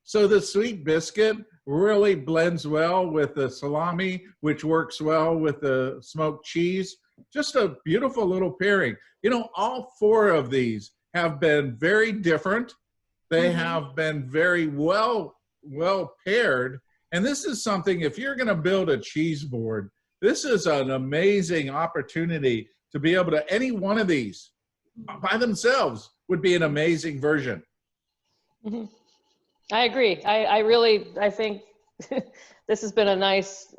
So the sweet biscuit really blends well with the salami, which works well with the smoked cheese. Just a beautiful little pairing. You know, all four of these have been very different. They have been very well paired. And this is something, if you're going to build a cheese board, this is an amazing opportunity to be able to, any one of these by themselves would be an amazing version. I agree. I think this has been a nice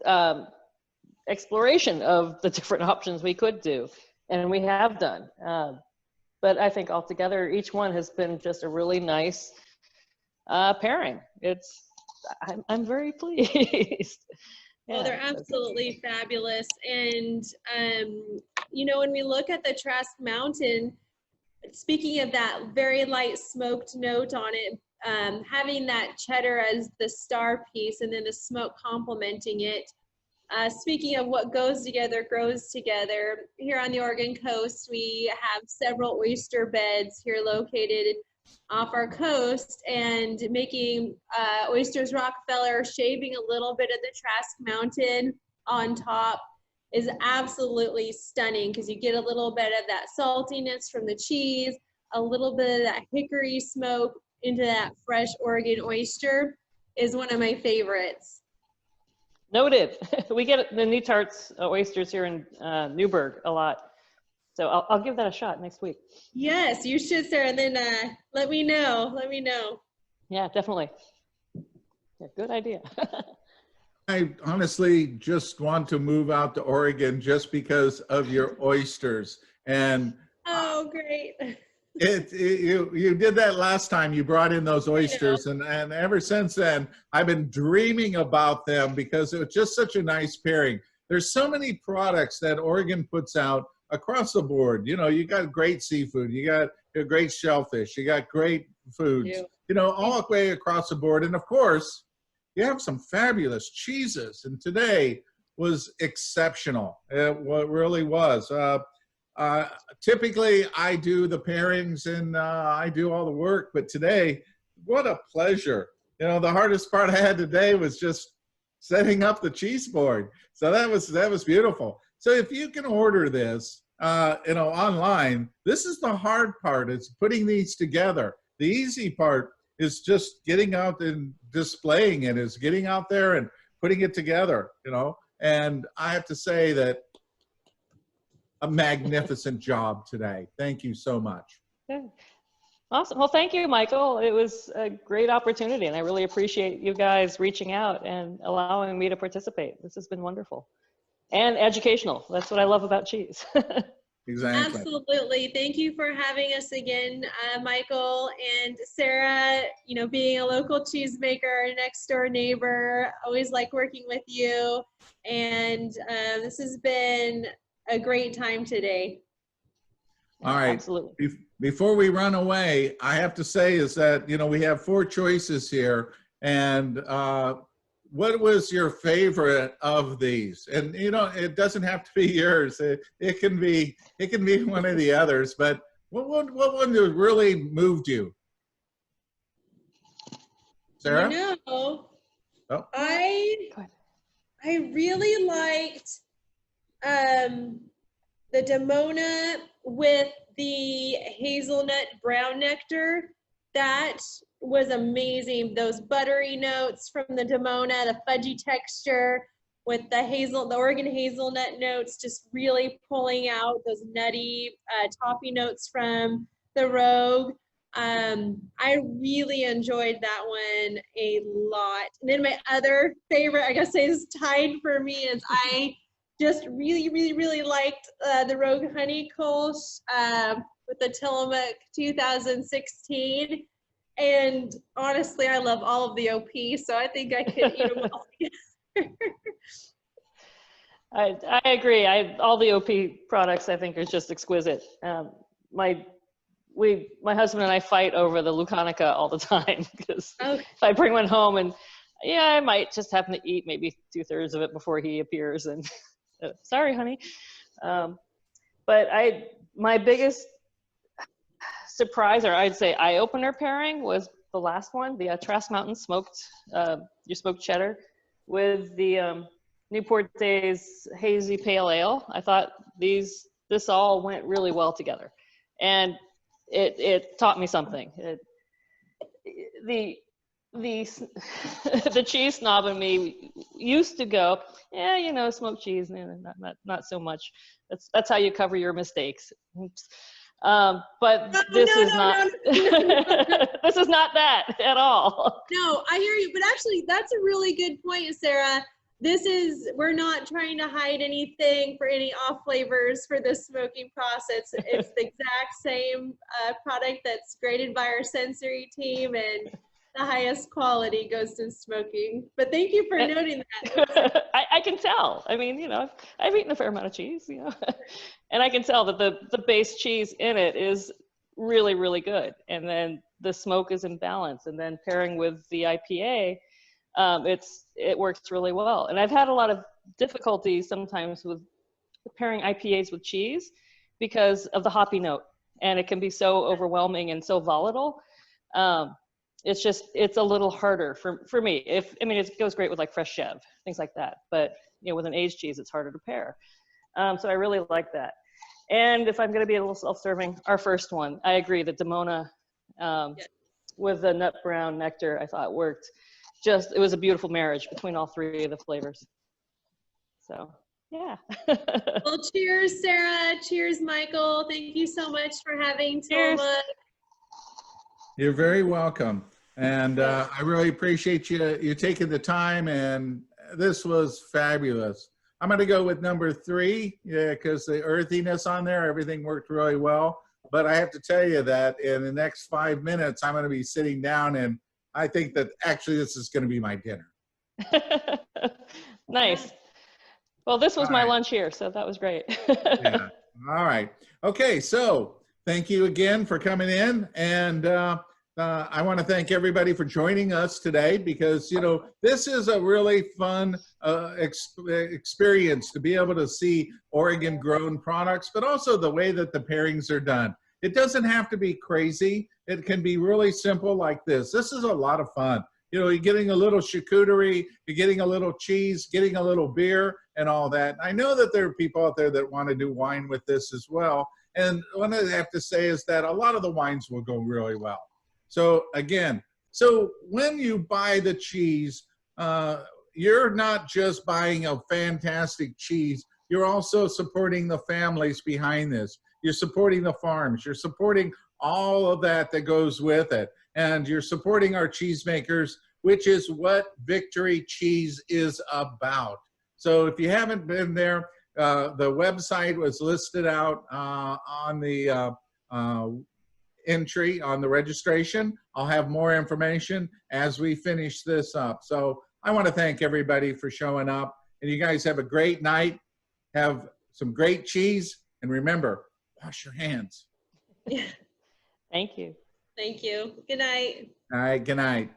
exploration of the different options we could do. and we have done. But I think altogether, each one has been just a really nice pairing. I'm very pleased. Well, they're absolutely fabulous. And, you know, when we look at the Trask Mountain, speaking of that very light smoked note on it, having that cheddar as the star piece and then the smoke complementing it. Speaking of what goes together, grows together, here on the Oregon coast, we have several oyster beds here located off our coast, and making oysters Rockefeller, shaving a little bit of the Trask Mountain on top is absolutely stunning, because you get a little bit of that saltiness from the cheese, a little bit of that hickory smoke into that fresh Oregon oyster is one of my favorites. Noted. We get the New Tarts oysters here in Newburgh a lot. So I'll give that a shot next week. Yes, you should, Sarah. And then let me know. Let me know. Yeah, definitely. Yeah, good idea. I honestly just want to move out to Oregon just because of your oysters. And oh, great. You did that last time. You brought in those oysters, and ever since then, I've been dreaming about them because it was just such a nice pairing. There's so many products that Oregon puts out across the board. You know, you got great seafood, you got great shellfish, you got great foods, you know, all the way across the board. And of course, you have some fabulous cheeses. And today was exceptional. It really was. Typically, I do the pairings and I do all the work, but today, what a pleasure. You know, the hardest part I had today was just setting up the cheese board. So that was beautiful. So if you can order this, you know, online, this is the hard part. It's putting these together. The easy part is just getting out and displaying it, is getting out there and putting it together, you know. And I have to say that a magnificent job today. Thank you so much. Yeah. Awesome. Well, thank you, Michael. It was a great opportunity, and I really appreciate you guys reaching out and allowing me to participate. This has been wonderful and educational. That's what I love about cheese. Exactly. Absolutely. Thank you for having us again, Michael and Sarah. You know, being a local cheesemaker, next door neighbor, always like working with you. And this has been a great time today. All right. Absolutely. Before we run away, I have to say is that, you know, we have 4 choices here. And what was your favorite of these? And, you know, it doesn't have to be yours. It can be one of the others. But what one really moved you? Sarah? You know, Oh. I really liked the Damona with the hazelnut brown nectar. That was amazing. Those buttery notes from the Damona, the fudgy texture with the Oregon hazelnut notes, just really pulling out those nutty toffee notes from the Rogue. I really enjoyed that one a lot. And then my other favorite, I gotta say, is tied for me, is I just really liked the Rogue Honey Kolsch with the Tillamook 2016. And honestly, I love all of the OP, so I think I could eat them all together. I agree. All the OP products, I think, are just exquisite. My husband and I fight over the Loukanikat all the time, because if I bring one home, and I might just happen to eat maybe 2/3 of it before he appears, and sorry, honey. But my biggest surprise, or I'd say eye-opener pairing, was the last one, the Trask Mountain smoked cheddar with the Newport Daze hazy pale ale. I thought this all went really well together, and it taught me something. The cheese snob in me used to go, you know, smoked cheese, not so much. That's how you cover your mistakes. Oops. But this is not this is not that at all. No, I hear you, but actually that's a really good point, Sarah. we're not trying to hide anything for any off flavors for the smoking process. It's the exact same product that's graded by our sensory team, and the highest quality goes to smoking. But thank you for noting that. I can tell. I mean, you know, I've eaten a fair amount of cheese, you know, and I can tell that the base cheese in it is really, really good. And then the smoke is in balance. And then pairing with the IPA, it works really well. And I've had a lot of difficulty sometimes with pairing IPAs with cheese because of the hoppy note, and it can be so overwhelming and so volatile. It's a little harder for me. It goes great with like fresh Chev, things like that. But you know, with an aged cheese, it's harder to pair. So I really like that. And if I'm going to be a little self-serving, our first one, I agree. The Damona with the nut brown nectar, I thought worked. It was a beautiful marriage between all three of the flavors. So, yeah. Well, cheers, Sarah. Cheers, Michael. Thank you so much for having Tillamook. You're very welcome. And I really appreciate you taking the time, and this was fabulous. I'm going to go with number 3, because the earthiness on there, everything worked really well. But I have to tell you that in the next 5 minutes, I'm going to be sitting down, and I think that actually this is going to be my dinner. Nice. Well, this was my lunch here, so that was great. Yeah. All right. Okay, so thank you again for coming in, and I want to thank everybody for joining us today, because, you know, this is a really fun experience to be able to see Oregon grown products, but also the way that the pairings are done. It doesn't have to be crazy. It can be really simple like this. This is a lot of fun. You know, you're getting a little charcuterie, you're getting a little cheese, getting a little beer and all that. I know that there are people out there that want to do wine with this as well. And what I have to say is that a lot of the wines will go really well. So again, when you buy the cheese, you're not just buying a fantastic cheese, you're also supporting the families behind this. You're supporting the farms, you're supporting all of that goes with it. And you're supporting our cheesemakers, which is what Victory Cheese is about. So if you haven't been there, the website was listed out on the entry on the registration. I'll have more information as we finish this up. So I want to thank everybody for showing up, and you guys have a great night. Have some great cheese, and remember, wash your hands. Yeah. Thank you. Thank you. Good night. All right, good night.